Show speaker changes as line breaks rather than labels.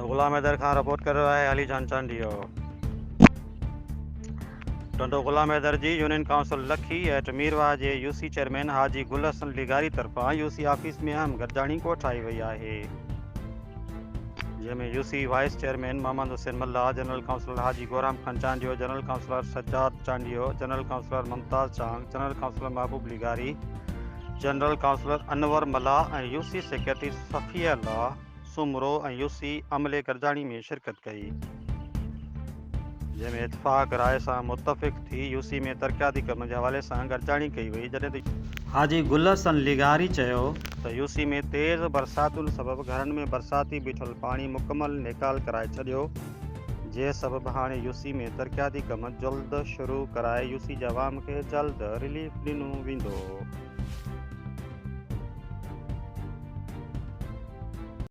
गुलाम Haidar Khan report कर रहा है अली जान चांडियो। टंडो गुलाम हैदर जी यूनियन काउंसिल लखी एट मीरवा जे यूसी चेयरमैन हाजी गुल हसन लिगारी तरफां यूसी ऑफिस में अहम गॾिजाणी कोठाई वई आहे, जंहिंमें UC vice chairman Mohammad Hussain Malla, general councillor Haji Goram Khan Chandio, general councillor Sajjad Chandio, general councillor Mumtaz Chang, general councillor Mehboob लिगारी, जनरल काउंसिलर अनवर मला ऐं UC secretary Safiullah Soomro ऐं यूसी अमले गॾिजाणी में शिरकत कई, जंहिंमें इतफ़ाक़ राय सां मुतफ़िक़ थी यूसी में तरक़ियाती कम जे हवाले सां गॾिजाणी कई वई। जॾहिं त हाजी गुल हसन लिगारी चयो त यूसी में तेज़ बरसातुनि सबबि घरनि में बरसाती बीठल पाणी मुकमल निकाल कराए छॾियो, जे सबबि हाणे यूसी में तरक़ियाती कम जल्द शुरू कराए यूसी जे अवाम खे जल्द रिलीफ ॾिनो वेंदो।